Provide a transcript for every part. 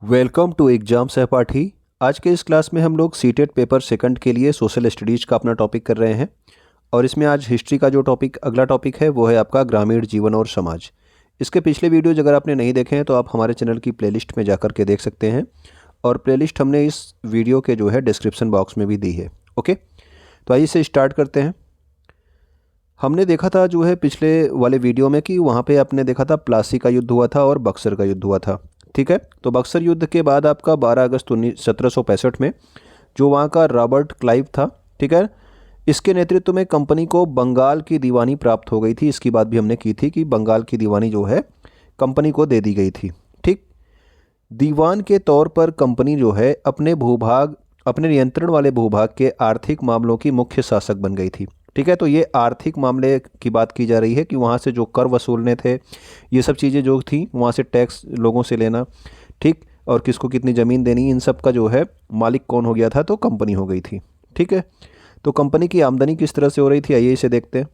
Welcome to exam सहपाठी। आज के इस क्लास में हम लोग सीटेट पेपर सेकंड के लिए सोशल स्टडीज़ का अपना टॉपिक कर रहे हैं और इसमें आज हिस्ट्री का जो अगला टॉपिक है वो है आपका ग्रामीण जीवन और समाज। इसके पिछले वीडियोज अगर आपने नहीं देखे हैं तो आप हमारे चैनल की प्लेलिस्ट में जाकर के देख सकते हैं और प्लेलिस्ट हमने इस वीडियो के जो है डिस्क्रिप्शन बॉक्स में भी दी है। ओके, तो आइए इसे स्टार्ट करते हैं। हमने देखा था जो है पिछले वाले वीडियो में कि वहाँ पे आपने देखा था प्लासी का युद्ध हुआ था और बक्सर का युद्ध हुआ था। ठीक है, तो बक्सर युद्ध के बाद आपका 12 अगस्त 1765 में जो वहाँ का रॉबर्ट क्लाइव था, ठीक है, इसके नेतृत्व में कंपनी को बंगाल की दीवानी प्राप्त हो गई थी। इसकी बात भी हमने की थी कि बंगाल की दीवानी जो है कंपनी को दे दी गई थी। ठीक, दीवान के तौर पर कंपनी जो है अपने नियंत्रण वाले भूभाग के आर्थिक मामलों की मुख्य शासक बन गई थी। ठीक है, तो ये आर्थिक मामले की बात की जा रही है कि वहाँ से जो कर वसूलने थे, ये सब चीज़ें जो थी, वहाँ से टैक्स लोगों से लेना, ठीक, और किसको कितनी ज़मीन देनी, इन सब का जो है मालिक कौन हो गया था, तो कंपनी हो गई थी। ठीक है, तो कंपनी की आमदनी किस तरह से हो रही थी, आइए इसे देखते हैं।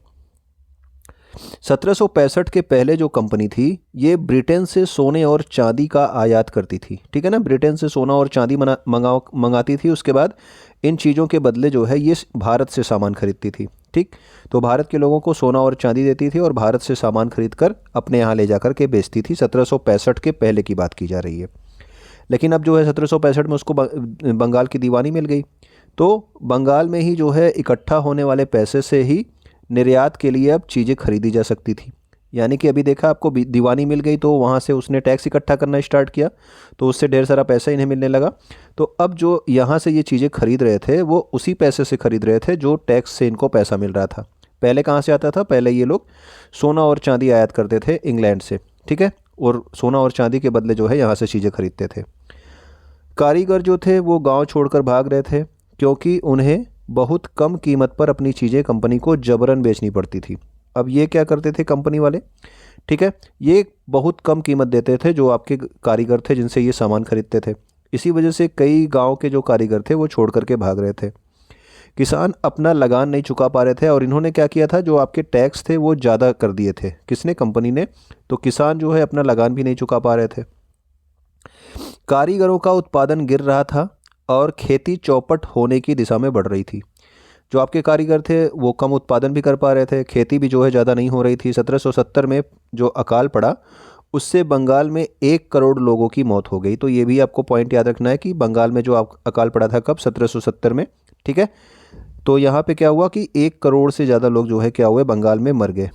1765 के पहले जो कंपनी थी ये ब्रिटेन से सोने और चांदी का आयात करती थी। ठीक है ना, ब्रिटेन से सोना और चांदी मंगाती थी। उसके बाद इन चीज़ों के बदले जो है ये भारत से सामान खरीदती थी। ठीक, तो भारत के लोगों को सोना और चांदी देती थी और भारत से सामान खरीद कर अपने यहाँ ले जाकर के बेचती थी। 1765 के पहले की बात की जा रही है। लेकिन अब जो है 1765 में उसको बंगाल की दीवानी मिल गई, तो बंगाल में ही जो है इकट्ठा होने वाले पैसे से ही निर्यात के लिए अब चीज़ें खरीदी जा सकती थी। यानी कि अभी देखा, आपको दीवानी मिल गई तो वहाँ से उसने टैक्स इकट्ठा करना स्टार्ट किया, तो उससे ढेर सारा पैसा इन्हें मिलने लगा। तो अब जो यहाँ से ये चीज़ें खरीद रहे थे वो उसी पैसे से खरीद रहे थे जो टैक्स से इनको पैसा मिल रहा था। पहले कहाँ से आता था? पहले ये लोग सोना और चांदी आयात करते थे इंग्लैंड से। ठीक है, और सोना और चांदी के बदले जो है यहाँ से चीज़ें खरीदते थे। कारीगर जो थे वो गाँव छोड़कर भाग रहे थे क्योंकि उन्हें बहुत कम कीमत पर अपनी चीज़ें कंपनी को जबरन बेचनी पड़ती थी। अब ये क्या करते थे कंपनी वाले? ठीक है, ये बहुत कम कीमत देते थे जो आपके कारीगर थे जिनसे ये सामान खरीदते थे। इसी वजह से कई गांव के जो कारीगर थे वो छोड़ करके भाग रहे थे। किसान अपना लगान नहीं चुका पा रहे थे और इन्होंने क्या किया था, जो आपके टैक्स थे वो ज़्यादा कर दिए थे। किसने? कंपनी ने। तो किसान जो है अपना लगान भी नहीं चुका पा रहे थे। कारीगरों का उत्पादन गिर रहा था और खेती चौपट होने की दिशा में बढ़ रही थी। जो आपके कारीगर थे वो कम उत्पादन भी कर पा रहे थे, खेती भी जो है ज़्यादा नहीं हो रही थी। 1770 में जो अकाल पड़ा उससे बंगाल में 1 करोड़ लोगों की मौत हो गई। तो ये भी आपको पॉइंट याद रखना है कि बंगाल में जो अकाल पड़ा था कब? 1770 में। ठीक है, तो यहाँ पे क्या हुआ कि 1 करोड़ से ज़्यादा लोग जो है क्या हुए? बंगाल में मर गए।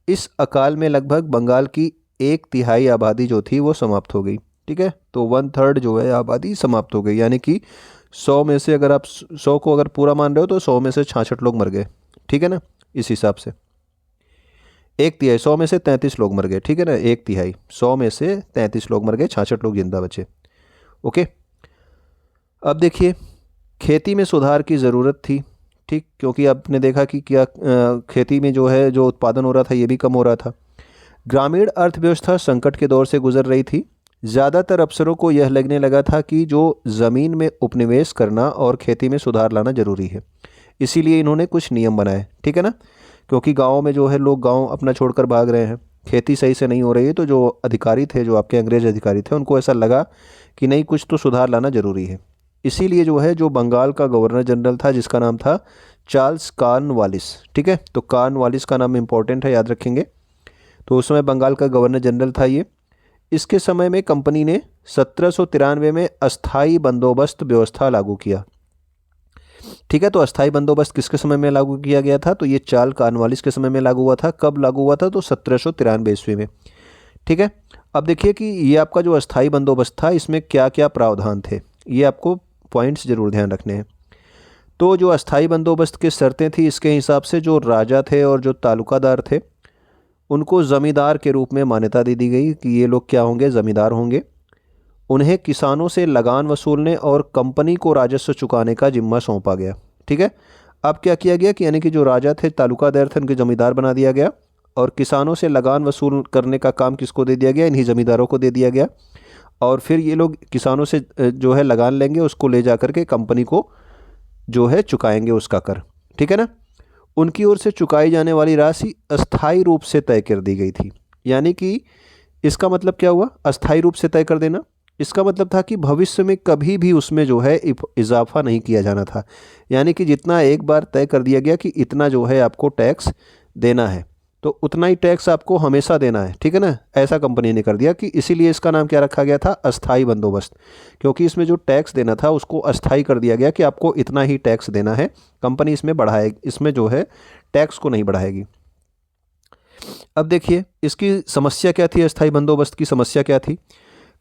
इस अकाल में लगभग बंगाल की 1/3 आबादी जो थी वो समाप्त हो गई। ठीक है, तो 1/3 जो है आबादी समाप्त हो गई। यानी कि 100 में से अगर आप 100 को अगर पूरा मान रहे हो तो 100 में से 66 लोग मर गए। ठीक है ना, इस हिसाब से 1/3, 100 में से 33 लोग मर गए। ठीक है ना, 1/3, 100 में से 33 लोग मर गए, 66 लोग जिंदा बचे। ओके, अब देखिए, खेती में सुधार की ज़रूरत थी। ठीक, क्योंकि आपने देखा कि क्या खेती में जो है जो उत्पादन हो रहा था ये भी कम हो रहा था। ग्रामीण अर्थव्यवस्था संकट के दौर से गुजर रही थी। ज़्यादातर अफसरों को यह लगने लगा था कि जो ज़मीन में उपनिवेश करना और खेती में सुधार लाना ज़रूरी है। इसीलिए इन्होंने कुछ नियम बनाए। ठीक है ना, क्योंकि गाँव में जो है लोग गाँव अपना छोड़कर भाग रहे हैं, खेती सही से नहीं हो रही है, तो जो अधिकारी थे, जो आपके अंग्रेज अधिकारी थे, उनको ऐसा लगा कि नहीं, कुछ तो सुधार लाना ज़रूरी है। इसीलिए जो है जो बंगाल का गवर्नर जनरल था जिसका नाम था चार्ल्स कॉर्नवालिस। ठीक है, तो कॉर्नवालिस का नाम इंपॉर्टेंट है, याद रखेंगे। तो उस समय बंगाल का गवर्नर जनरल था ये। इसके समय में कंपनी ने 1793 में अस्थाई बंदोबस्त व्यवस्था लागू किया। ठीक है, तो अस्थाई बंदोबस्त किसके समय में लागू किया गया था? तो ये चार्ल्स कॉर्नवालिस के समय में लागू हुआ था। कब लागू हुआ था? तो 1793 ईस्वी में। ठीक है, अब देखिए कि ये आपका जो अस्थाई बंदोबस्त था इसमें क्या क्या प्रावधान थे, ये आपको पॉइंट्स जरूर ध्यान रखने हैं। तो जो अस्थाई बंदोबस्त की शर्तें थी, इसके हिसाब से जो राजा थे और जो तालुकादार थे उनको ज़मींदार के रूप में मान्यता दे दी गई कि ये लोग क्या होंगे? ज़मींदार होंगे। उन्हें किसानों से लगान वसूलने और कंपनी को राजस्व चुकाने का जिम्मा सौंपा गया। ठीक है, अब क्या किया गया कि यानी कि जो राजा थे, तालुकादार थे, उनके ज़मींदार बना दिया गया और किसानों से लगान वसूल करने का काम किसको दे दिया गया? इन्हीं ज़मींदारों को दे दिया गया। और फिर ये लोग किसानों से जो है लगान लेंगे, उसको ले जा कर के कंपनी को जो है चुकाएंगे उसका कर। ठीक है ना, उनकी ओर से चुकाई जाने वाली राशि अस्थायी रूप से तय कर दी गई थी। यानी कि इसका मतलब क्या हुआ? अस्थायी रूप से तय कर देना इसका मतलब था कि भविष्य में कभी भी उसमें जो है इजाफा नहीं किया जाना था। यानी कि जितना एक बार तय कर दिया गया कि इतना जो है आपको टैक्स देना है, तो उतना ही टैक्स आपको हमेशा देना है, ठीक है ना। ऐसा कंपनी ने कर दिया कि इसीलिए इसका नाम क्या रखा गया था, अस्थाई बंदोबस्त। क्योंकि इसमें जो टैक्स देना था उसको अस्थाई कर दिया गया कि आपको इतना ही टैक्स देना है, कंपनी इसमें जो है टैक्स को नहीं बढ़ाएगी। अब देखिए इसकी समस्या क्या थी, अस्थाई बंदोबस्त की समस्या क्या थी।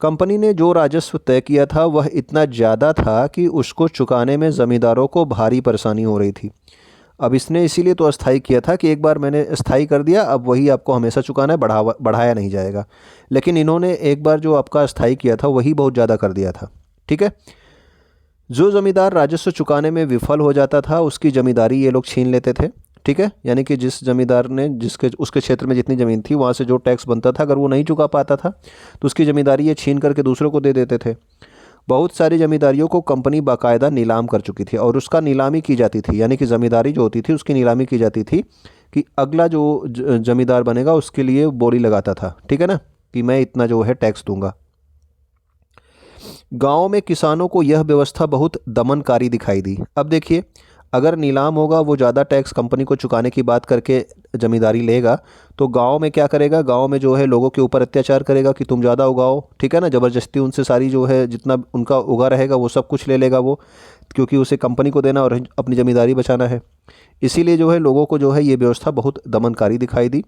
कंपनी ने जो राजस्व तय किया था वह इतना ज़्यादा था कि उसको चुकाने में ज़मींदारों को भारी परेशानी हो रही थी। अब इसने इसीलिए तो अस्थाई किया था कि एक बार मैंने अस्थाई कर दिया, अब वही आपको हमेशा चुकाना है, बढ़ाया नहीं जाएगा। लेकिन इन्होंने एक बार जो आपका अस्थाई किया था वही बहुत ज़्यादा कर दिया था, ठीक है। जो ज़मींदार राजस्व चुकाने में विफल हो जाता था उसकी ज़मींदारी ये लोग छीन लेते थे, ठीक है। यानी कि जिस ज़मींदार ने उसके क्षेत्र में जितनी ज़मीन थी वहाँ से जो टैक्स बनता था, अगर वो नहीं चुका पाता था तो उसकी ज़मींदारी ये छीन करके दूसरों को दे देते थे। बहुत सारी ज़मींदारियों को कंपनी बाकायदा नीलाम कर चुकी थी और उसका नीलामी की जाती थी, यानी कि ज़मींदारी जो होती थी उसकी नीलामी की जाती थी कि अगला जो ज़मींदार बनेगा उसके लिए बोली लगाता था, ठीक है ना, कि मैं इतना जो है टैक्स दूंगा। गाँव में किसानों को यह व्यवस्था बहुत दमनकारी दिखाई दी। अब देखिए अगर नीलाम होगा, वो ज़्यादा टैक्स कंपनी को चुकाने की बात करके ज़मींदारी लेगा, तो गांव में क्या करेगा, गांव में जो है लोगों के ऊपर अत्याचार करेगा कि तुम ज़्यादा उगाओ, ठीक है ना। ज़बरदस्ती उनसे सारी जो है जितना उनका उगा रहेगा वो सब कुछ ले लेगा वो, क्योंकि उसे कंपनी को देना और अपनी ज़मींदारी बचाना है। इसीलिए जो है लोगों को जो है ये व्यवस्था बहुत दमनकारी दिखाई दी।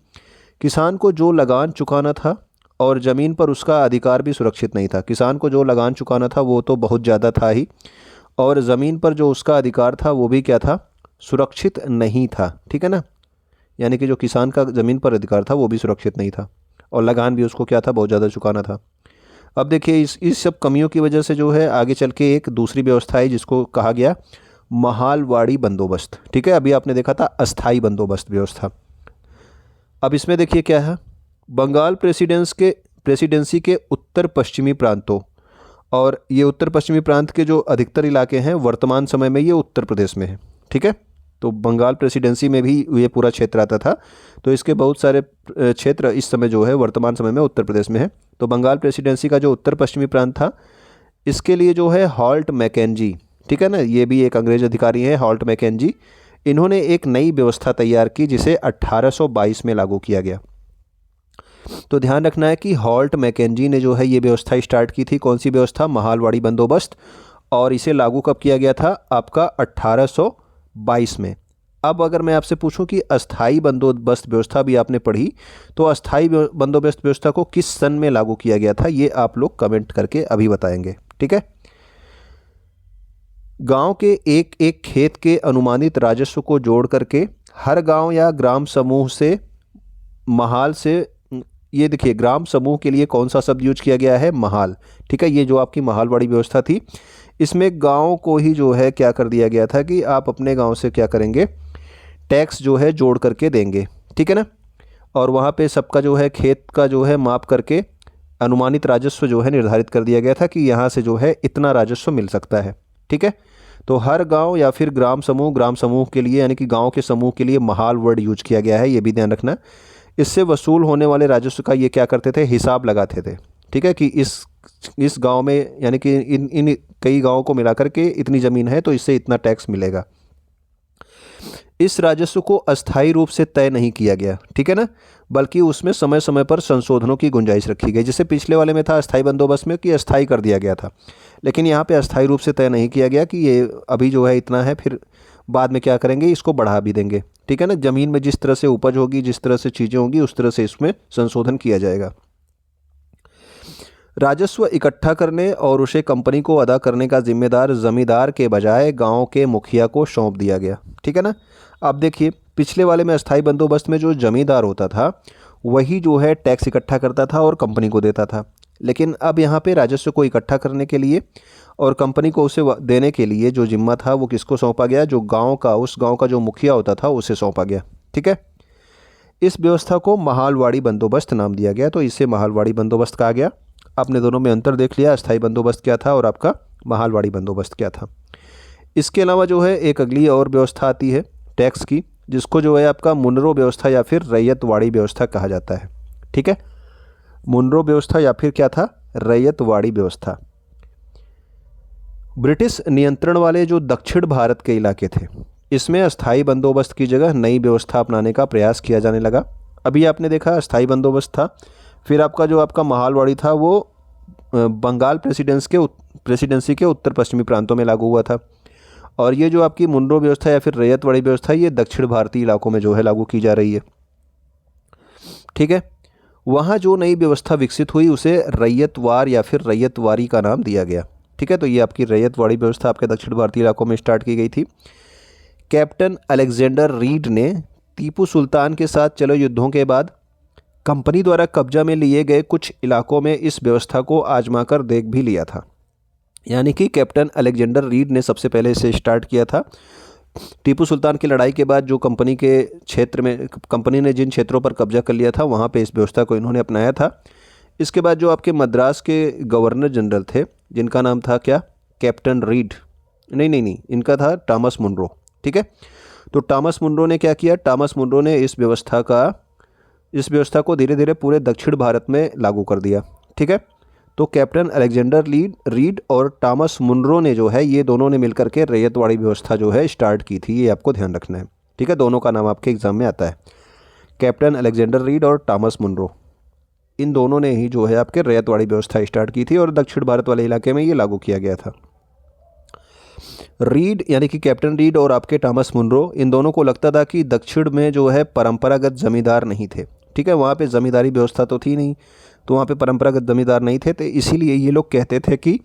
किसान को जो लगान चुकाना था और ज़मीन पर उसका अधिकार भी सुरक्षित नहीं था। किसान को जो लगान चुकाना था वो तो बहुत ज़्यादा था ही, और ज़मीन पर जो उसका अधिकार था वो भी क्या था, सुरक्षित नहीं था, ठीक है ना। यानी कि जो किसान का ज़मीन पर अधिकार था वो भी सुरक्षित नहीं था, और लगान भी उसको क्या था, बहुत ज़्यादा चुकाना था। अब देखिए इस सब कमियों की वजह से जो है आगे चल के एक दूसरी व्यवस्था है जिसको कहा गया महालवाड़ी बंदोबस्त, ठीक है। अभी आपने देखा था अस्थाई बंदोबस्त व्यवस्था। अब इसमें देखिए क्या है, बंगाल प्रेसिडेंसी के उत्तर पश्चिमी प्रांतों, और ये उत्तर पश्चिमी प्रांत के जो अधिकतर इलाके हैं वर्तमान समय में ये उत्तर प्रदेश में है, ठीक है। तो बंगाल प्रेसिडेंसी में भी ये पूरा क्षेत्र आता था, तो इसके बहुत सारे क्षेत्र इस समय जो है वर्तमान समय में उत्तर प्रदेश में है। तो बंगाल प्रेसिडेंसी का जो उत्तर पश्चिमी प्रांत था, इसके लिए जो है हॉल्ट मैकेंजी, ठीक है ना, ये भी एक अंग्रेज अधिकारी हैं हॉल्ट मैकेंजी, इन्होंने एक नई व्यवस्था तैयार की जिसे 1822 में लागू किया गया। तो ध्यान रखना है कि हॉल्ट मैकेंजी ने जो है ये व्यवस्था स्टार्ट की थी। कौन सी व्यवस्था, महालवाड़ी बंदोबस्त, और इसे लागू कब किया गया था, आपका 1822 में। अब अगर मैं आपसे पूछूं कि अस्थाई बंदोबस्त व्यवस्था भी आपने पढ़ी, तो अस्थाई बंदोबस्त व्यवस्था को किस सन में लागू किया गया था, ये आप लोग कमेंट करके अभी बताएंगे, ठीक है। गांव के एक एक खेत के अनुमानित राजस्व को जोड़ करके हर गांव या ग्राम समूह से महाल से, ये देखिए ग्राम समूह के लिए कौन सा शब्द यूज किया गया है, महाल, ठीक है। ये जो आपकी महालवाड़ी व्यवस्था थी, इसमें गांव को ही जो है क्या कर दिया गया था कि आप अपने गांव से क्या करेंगे, टैक्स जो है जोड़ करके देंगे, ठीक है ना। और वहाँ पे सबका जो है खेत का जो है माप करके अनुमानित राजस्व जो है निर्धारित कर दिया गया था कि यहाँ से जो है इतना राजस्व मिल सकता है, ठीक है। तो हर गांव या फिर ग्राम समूह के लिए, यानी कि गांव के समूह के लिए महाल वर्ड यूज किया गया है, ये भी ध्यान रखना। इससे वसूल होने वाले राजस्व का ये क्या करते थे, हिसाब लगाते थे, ठीक है, कि इस गांव में, यानी कि इन कई गांवों को मिला करके इतनी ज़मीन है तो इससे इतना टैक्स मिलेगा। इस राजस्व को अस्थायी रूप से तय नहीं किया गया, ठीक है ना, बल्कि उसमें समय समय पर संशोधनों की गुंजाइश रखी गई। जैसे पिछले वाले में था अस्थायी बंदोबस्त में कि अस्थायी कर दिया गया था, लेकिन यहाँ पे अस्थायी रूप से तय नहीं किया गया कि ये अभी जो है इतना है, फिर बाद में क्या करेंगे, इसको बढ़ा भी देंगे, ठीक है ना। ज़मीन में जिस तरह से उपज होगी, जिस तरह से चीज़ें होंगी, उस तरह से इसमें संशोधन किया जाएगा। राजस्व इकट्ठा करने और उसे कंपनी को अदा करने का जिम्मेदार जमींदार के बजाय गांव के मुखिया को सौंप दिया गया, ठीक है ना। अब देखिए पिछले वाले में अस्थाई बंदोबस्त में जो जमींदार होता था वही जो है टैक्स इकट्ठा करता था और कंपनी को देता था, लेकिन अब यहाँ पे राजस्व को इकट्ठा करने के लिए और कंपनी को उसे देने के लिए जो जिम्मा था वो किसको सौंपा गया, जो उस गाँव का जो मुखिया होता था उसे सौंपा गया, ठीक है। इस व्यवस्था को महालवाड़ी बंदोबस्त नाम दिया गया, तो इसे महालवाड़ी बंदोबस्त कहा गया। आपने दोनों में अंतर देख लिया, अस्थाई बंदोबस्त क्या था और आपका महालवाड़ी बंदोबस्त क्या था। इसके अलावा जो है एक अगली और व्यवस्था आती है टैक्स की, जिसको जो है आपका मुनरो व्यवस्था या फिर रैयतवाड़ी व्यवस्था कहा जाता है, ठीक है। मुनरो व्यवस्था या फिर क्या था, रैयतवाड़ी व्यवस्था। ब्रिटिश नियंत्रण वाले जो दक्षिण भारत के इलाके थे, इसमें अस्थाई बंदोबस्त की जगह नई व्यवस्था अपनाने का प्रयास किया जाने लगा। अभी आपने देखा अस्थाई बंदोबस्त था, फिर आपका जो आपका महालवाड़ी था वो बंगाल प्रेसिडेंसी के उत्तर पश्चिमी प्रांतों में लागू हुआ था, और ये जो आपकी मुनरो व्यवस्था या फिर रैयतवाड़ी व्यवस्था ये दक्षिण भारतीय इलाकों में जो है लागू की जा रही है। ठीक है, वहाँ जो नई व्यवस्था विकसित हुई उसे रैयतवार या फिर रैयतवारी का नाम दिया गया। ठीक है, तो ये आपकी रैयतवाड़ी व्यवस्था आपके दक्षिण भारतीय इलाकों में स्टार्ट की गई थी। कैप्टन अलेक्जेंडर रीड ने टीपू सुल्तान के साथ चले युद्धों के बाद कंपनी द्वारा कब्जा में लिए गए कुछ इलाकों में इस व्यवस्था को आजमा कर देख भी लिया था। यानी कि कैप्टन अलेक्जेंडर रीड ने सबसे पहले इसे स्टार्ट किया था। टीपू सुल्तान की लड़ाई के बाद जो कंपनी के क्षेत्र में कंपनी ने जिन क्षेत्रों पर कब्जा कर लिया था वहाँ पे इस व्यवस्था को इन्होंने अपनाया था। इसके बाद जो आपके मद्रास के गवर्नर जनरल थे जिनका नाम था क्या, कैप्टन रीड, नहीं, इनका था टॉमस मुनरो। ठीक है, तो टॉमस मुनरो ने क्या किया, टॉमस मुनरो ने इस व्यवस्था को धीरे धीरे पूरे दक्षिण भारत में लागू कर दिया। ठीक है, तो कैप्टन अलेक्जेंडर रीड और टॉमस मुनरो ने जो है ये दोनों ने मिलकर के रैयतवाड़ी व्यवस्था जो है स्टार्ट की थी, ये आपको ध्यान रखना है। ठीक है, दोनों का नाम आपके एग्जाम में आता है, कैप्टन अलेक्जेंडर रीड और टॉमस मुनरो, इन दोनों ने ही जो है आपके रैयतवाड़ी व्यवस्था स्टार्ट की थी और दक्षिण भारत वाले इलाके में ये लागू किया गया था। रीड यानी कि कैप्टन रीड और आपके टॉमस मुनरो, इन दोनों को लगता था कि दक्षिण में जो है परंपरागत जमींदार नहीं थे। ठीक है, वहाँ पे ज़मींदारी व्यवस्था तो थी नहीं, तो वहाँ पे परंपरागत जमींदार नहीं थे, तो इसीलिए ये लोग कहते थे कि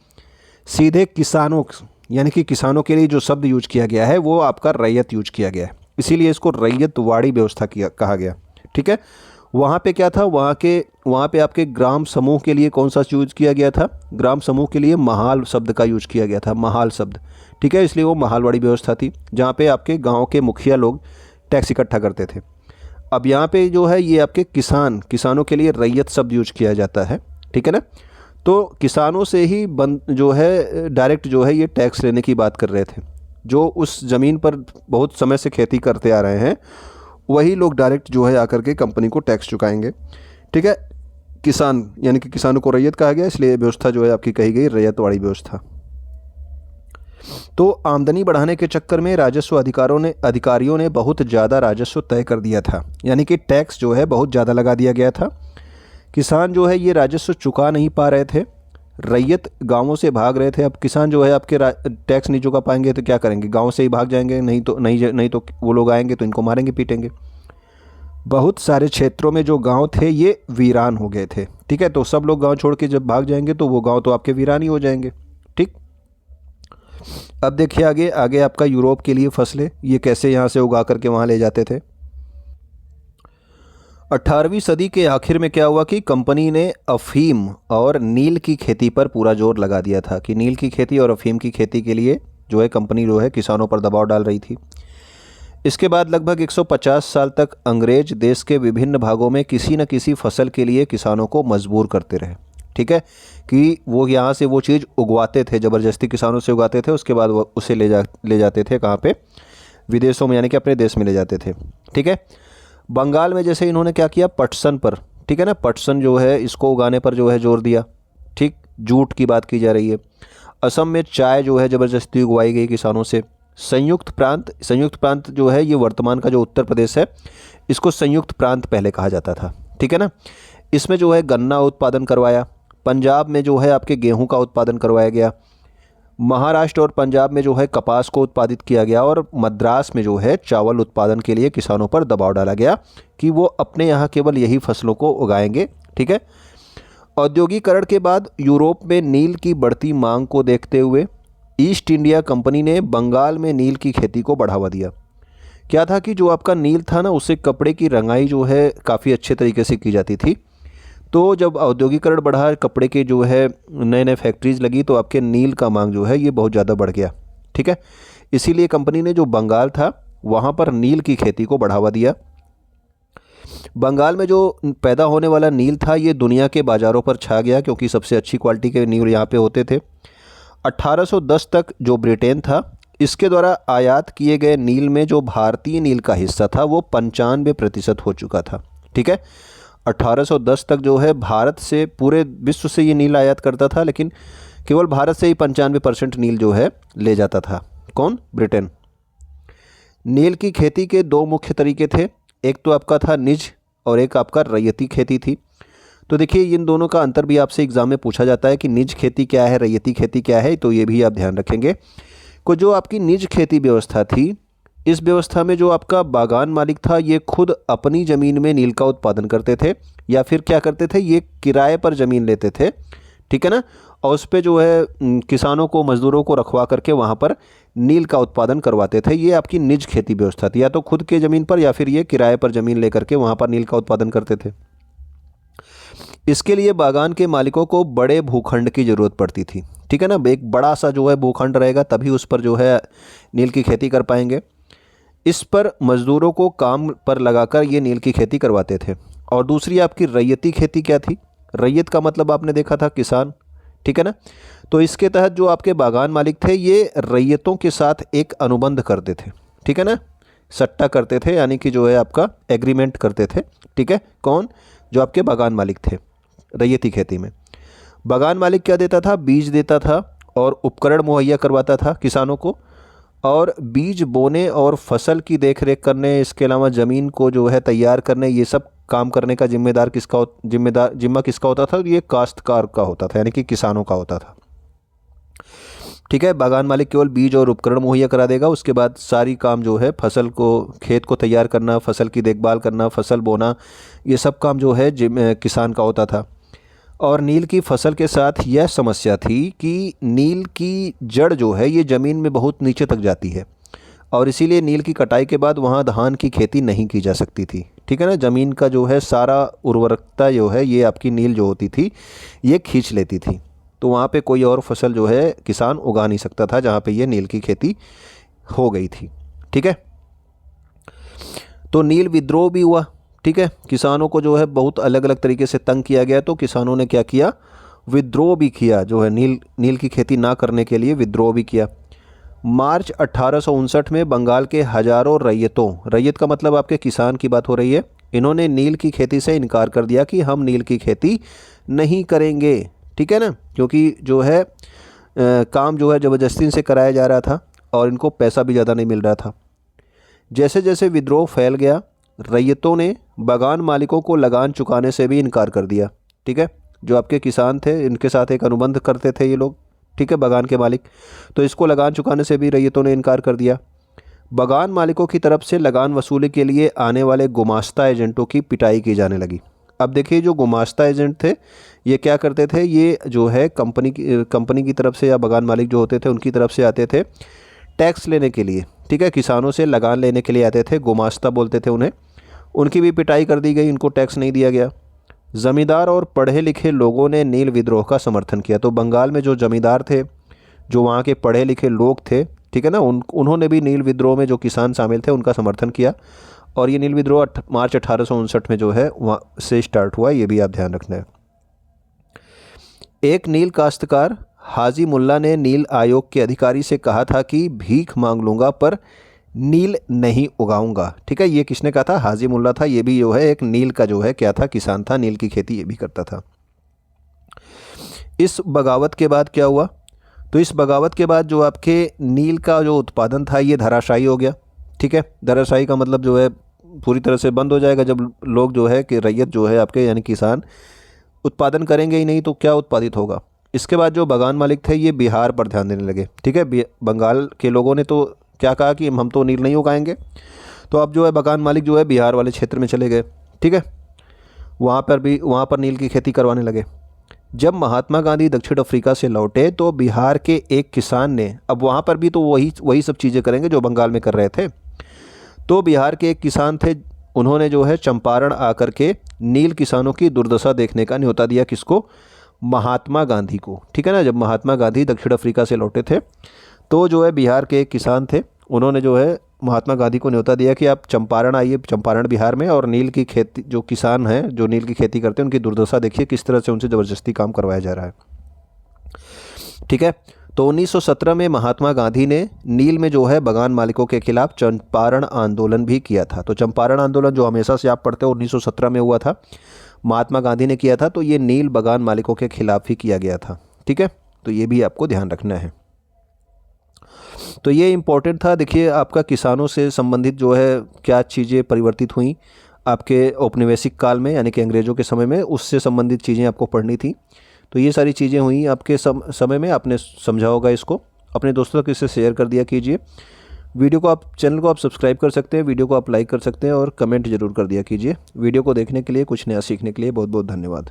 सीधे किसानों यानी कि किसानों के लिए जो शब्द यूज किया गया है वो आपका रैयत यूज किया गया है, इसीलिए इसको रैयतवाड़ी व्यवस्था कहा गया। ठीक है, वहाँ पे क्या था, वहाँ पे आपके ग्राम समूह के लिए कौन सा यूज किया गया था, ग्राम समूह के लिए महाल शब्द का यूज किया गया था, महाल शब्द। ठीक है, इसलिए वो महालवाड़ी व्यवस्था थी जहाँ पे आपके गाँव के मुखिया लोग टैक्स इकट्ठा करते थे। अब यहाँ पे जो है ये आपके किसानों के लिए रैयत शब्द यूज किया जाता है। ठीक है ना, तो किसानों से ही जो है डायरेक्ट जो है ये टैक्स लेने की बात कर रहे थे, जो उस ज़मीन पर बहुत समय से खेती करते आ रहे हैं वही लोग डायरेक्ट जो है आकर के कंपनी को टैक्स चुकाएंगे। ठीक है, किसान यानी कि किसानों को रैयत कहा गया, इसलिए व्यवस्था जो है आपकी कही गई रैयतवाड़ी व्यवस्था। तो आमदनी बढ़ाने के चक्कर में राजस्व अधिकारियों ने बहुत ज़्यादा राजस्व तय कर दिया था, यानी कि टैक्स जो है बहुत ज़्यादा लगा दिया गया था। किसान जो है ये राजस्व चुका नहीं पा रहे थे, रैयत गांवों से भाग रहे थे। अब किसान जो है आपके टैक्स नहीं चुका पाएंगे तो क्या करेंगे, गांव से ही भाग जाएंगे, नहीं तो वो लोग आएंगे तो इनको मारेंगे पीटेंगे। बहुत सारे क्षेत्रों में जो गांव थे ये वीरान हो गए थे। ठीक है, तो सब लोग गांव छोड़ के जब भाग जाएंगे तो वो गांव तो आपके वीरान ही हो जाएंगे। ठीक, अब देखिए आगे आपका यूरोप के लिए फसलें ये कैसे यहाँ से उगा करके वहाँ ले जाते थे। 18वीं सदी के आखिर में क्या हुआ कि कंपनी ने अफीम और नील की खेती पर पूरा जोर लगा दिया था कि नील की खेती और अफीम की खेती के लिए जो है कंपनी जो है किसानों पर दबाव डाल रही थी। इसके बाद लगभग 150 साल तक अंग्रेज देश के विभिन्न भागों में किसी न किसी फसल के लिए किसानों को मजबूर करते रहे। ठीक है, कि वो यहाँ से वो चीज़ उगवाते थे, ज़बरदस्ती किसानों से उगाते थे, उसके बाद वो उसे ले जाते थे कहाँ पे, विदेशों में, यानी कि अपने देश में ले जाते थे। ठीक है, बंगाल में जैसे इन्होंने क्या किया, पटसन पर, ठीक है ना, पटसन जो है इसको उगाने पर जो है जोर दिया। ठीक, जूट की बात की जा रही है। असम में चाय जो है ज़बरदस्ती उगवाई गई किसानों से। संयुक्त प्रांत जो है ये वर्तमान का जो उत्तर प्रदेश है इसको संयुक्त प्रांत पहले कहा जाता था। ठीक है ना, इसमें जो है गन्ना उत्पादन करवाया। पंजाब में जो है आपके गेहूं का उत्पादन करवाया गया। महाराष्ट्र और पंजाब में जो है कपास को उत्पादित किया गया और मद्रास में जो है चावल उत्पादन के लिए किसानों पर दबाव डाला गया कि वो अपने यहाँ केवल यही फसलों को उगाएंगे। ठीक है, औद्योगिकरण के बाद यूरोप में नील की बढ़ती मांग को देखते हुए ईस्ट इंडिया कंपनी ने बंगाल में नील की खेती को बढ़ावा दिया। क्या था कि जो आपका नील था ना उससे कपड़े की रंगाई जो है काफ़ी अच्छे तरीके से की जाती थी। तो जब औद्योगिकरण बढ़ा, कपड़े के जो है नए नए फैक्ट्रीज लगी तो आपके नील का मांग जो है ये बहुत ज़्यादा बढ़ गया। ठीक है, इसीलिए कंपनी ने जो बंगाल था वहाँ पर नील की खेती को बढ़ावा दिया। बंगाल में जो पैदा होने वाला नील था ये दुनिया के बाज़ारों पर छा गया क्योंकि सबसे अच्छी क्वालिटी के नील यहाँ पे होते थे। 1810 तक जो ब्रिटेन था इसके द्वारा आयात किए गए नील में जो भारतीय नील का हिस्सा था वो 95% हो चुका था। ठीक है, 1810 तक जो है भारत से, पूरे विश्व से ये नील आयात करता था, लेकिन केवल भारत से ही 95% नील जो है ले जाता था। कौन? ब्रिटेन। नील की खेती के दो मुख्य तरीके थे, एक तो आपका था निज और एक आपका रैयती खेती थी। तो देखिए इन दोनों का अंतर भी आपसे एग्जाम में पूछा जाता है कि निज खेती क्या है, रैयती खेती क्या है, तो ये भी आप ध्यान रखेंगे। को जो आपकी निज खेती व्यवस्था थी, इस व्यवस्था में जो आपका बागान मालिक था ये खुद अपनी ज़मीन में नील का उत्पादन करते थे, या फिर क्या करते थे, ये किराए पर ज़मीन लेते थे, ठीक है ना, और उस पर जो है किसानों को, मज़दूरों को रखवा करके वहाँ पर नील का उत्पादन करवाते थे। ये आपकी निज खेती व्यवस्था थी, या तो खुद के ज़मीन पर या फिर ये किराए पर ज़मीन लेकर के वहाँ पर नील का उत्पादन करते थे। इसके लिए बागान के मालिकों को बड़े भूखंड की ज़रूरत पड़ती थी, ठीक है ना, एक बड़ा सा जो है भूखंड रहेगा तभी उस पर जो है नील की खेती कर पाएंगे। इस पर मज़दूरों को काम पर लगाकर ये नील की खेती करवाते थे। और दूसरी आपकी रैयती खेती क्या थी? रैयत का मतलब आपने देखा था किसान, ठीक है ना। तो इसके तहत जो आपके बागान मालिक थे ये रैयतों के साथ एक अनुबंध करते थे, ठीक है ना, सट्टा करते थे, यानी कि जो है आपका एग्रीमेंट करते थे, ठीक है। कौन? जो आपके बागान मालिक थे रैयती खेती में। बागान मालिक क्या देता था? बीज देता था और उपकरण मुहैया करवाता था किसानों को, और बीज बोने और फसल की देखरेख करने, इसके अलावा ज़मीन को जो है तैयार करने, ये सब काम करने का जिम्मा किसका होता था? ये काश्तकार का होता था, यानी कि किसानों का होता था, ठीक है। बागान मालिक केवल बीज और उपकरण मुहैया करा देगा, उसके बाद सारी काम जो है फसल को, खेत को तैयार करना, फसल की देखभाल करना, फसल बोना, ये सब काम जो है किसान का होता था। और नील की फसल के साथ यह समस्या थी कि नील की जड़ जो है ये ज़मीन में बहुत नीचे तक जाती है, और इसीलिए नील की कटाई के बाद वहाँ धान की खेती नहीं की जा सकती थी, ठीक है ना। ज़मीन का जो है सारा उर्वरकता जो है ये आपकी नील जो होती थी ये खींच लेती थी, तो वहाँ पे कोई और फसल जो है किसान उगा नहीं सकता था जहाँ पे ये नील की खेती हो गई थी, ठीक है। तो नील विद्रोह भी हुआ, ठीक है। किसानों को जो है बहुत अलग अलग तरीके से तंग किया गया, तो किसानों ने क्या किया? विद्रोह भी किया, जो है नील की खेती ना करने के लिए विद्रोह भी किया। मार्च 1859 में बंगाल के हजारों रैयत का मतलब आपके किसान की बात हो रही है, इन्होंने नील की खेती से इनकार कर दिया कि हम नील की खेती नहीं करेंगे, ठीक है ना, क्योंकि जो है काम जो है ज़बरदस्ती से कराया जा रहा था और इनको पैसा भी ज़्यादा नहीं मिल रहा था। जैसे जैसे विद्रोह फैल गया, रैयतों ने बागान मालिकों को लगान चुकाने से भी इनकार कर दिया, ठीक है। जो आपके किसान थे इनके साथ एक अनुबंध करते थे ये लोग, ठीक है, बागान के मालिक, तो इसको लगान चुकाने से भी रैयतों ने इनकार कर दिया। बागान मालिकों की तरफ से लगान वसूली के लिए आने वाले गुमास्ता एजेंटों की पिटाई की जाने लगी। अब देखिए जो गुमास्ता एजेंट थे ये क्या करते थे? ये जो है कंपनी की तरफ से, या बागान मालिक जो होते थे उनकी तरफ से आते थे टैक्स लेने के लिए, ठीक है, किसानों से लगान लेने के लिए आते थे, गुमास्ता बोलते थे उन्हें। उनकी भी पिटाई कर दी गई, इनको टैक्स नहीं दिया गया। ज़मींदार और पढ़े लिखे लोगों ने नील विद्रोह का समर्थन किया। तो बंगाल में जो ज़मींदार थे, जो वहाँ के पढ़े लिखे लोग थे, ठीक है ना, उन्होंने भी नील विद्रोह में जो किसान शामिल थे उनका समर्थन किया, और ये नील विद्रोह मार्च 1859 में जो है वहाँ से स्टार्ट हुआ, ये भी आप ध्यान रखना है। एक नील काश्तकार हाजी मुल्ला ने नील आयोग के अधिकारी से कहा था कि भीख मांग लूँगा पर नील नहीं उगाऊंगा, ठीक है। ये किसने कहा था? हाजी मुल्ला था, ये भी जो है एक नील का जो है क्या था? किसान था, नील की खेती ये भी करता था। इस बगावत के बाद क्या हुआ? तो इस बगावत के बाद जो आपके नील का जो उत्पादन था ये धराशायी हो गया, ठीक है। धराशायी का मतलब जो है पूरी तरह से बंद हो जाएगा, जब लोग जो है कि रैयत जो है आपके यानी किसान उत्पादन करेंगे ही नहीं तो क्या उत्पादित होगा। इसके बाद जो बागान मालिक थे ये बिहार पर ध्यान देने लगे, ठीक है। बंगाल के लोगों ने तो क्या कहा कि हम तो नील नहीं उगाएंगे, तो अब जो है बागान मालिक जो है बिहार वाले क्षेत्र में चले गए, ठीक है। वहाँ पर नील की खेती करवाने लगे। जब महात्मा गांधी दक्षिण अफ्रीका से लौटे तो बिहार के एक किसान ने, अब वहाँ पर भी तो वही सब चीज़ें करेंगे जो बंगाल में कर रहे थे, तो बिहार के एक किसान थे, उन्होंने जो है चंपारण आकर के नील किसानों की दुर्दशा देखने का न्योता दिया। किसको? महात्मा गांधी को, ठीक है ना। जब महात्मा गांधी दक्षिण अफ्रीका से लौटे थे तो जो है बिहार के एक किसान थे, उन्होंने जो है महात्मा गांधी को न्योता दिया कि आप चंपारण आइए, चंपारण बिहार में, और नील की खेती, जो किसान हैं जो नील की खेती करते हैं उनकी दुर्दशा देखिए, किस तरह से उनसे ज़बरदस्ती काम करवाया जा रहा है, ठीक है। तो 1917 में महात्मा गांधी ने नील में जो है बागान मालिकों के खिलाफ चंपारण आंदोलन भी किया था। तो चंपारण आंदोलन जो हमेशा से आप पढ़ते हो 1917 में हुआ था। महात्मा गांधी ने किया था, तो ये नील बगान मालिकों के खिलाफ ही किया गया था। ठीक है, तो ये भी आपको ध्यान रखना है। तो ये इम्पोर्टेंट था। देखिए आपका किसानों से संबंधित जो है क्या चीज़ें परिवर्तित हुई आपके औपनिवेशिक काल में, यानी कि अंग्रेज़ों के समय में, उससे संबंधित चीज़ें आपको पढ़नी थी। तो ये सारी चीज़ें हुई आपके समय में, आपने समझा होगा इसको। अपने दोस्तों तक इसे शेयर कर दिया कीजिए। वीडियो को आप, चैनल को आप सब्सक्राइब कर सकते हैं, वीडियो को आप लाइक कर सकते हैं और कमेंट ज़रूर कर दिया कीजिए। वीडियो को देखने के लिए, कुछ नया सीखने के लिए बहुत बहुत धन्यवाद।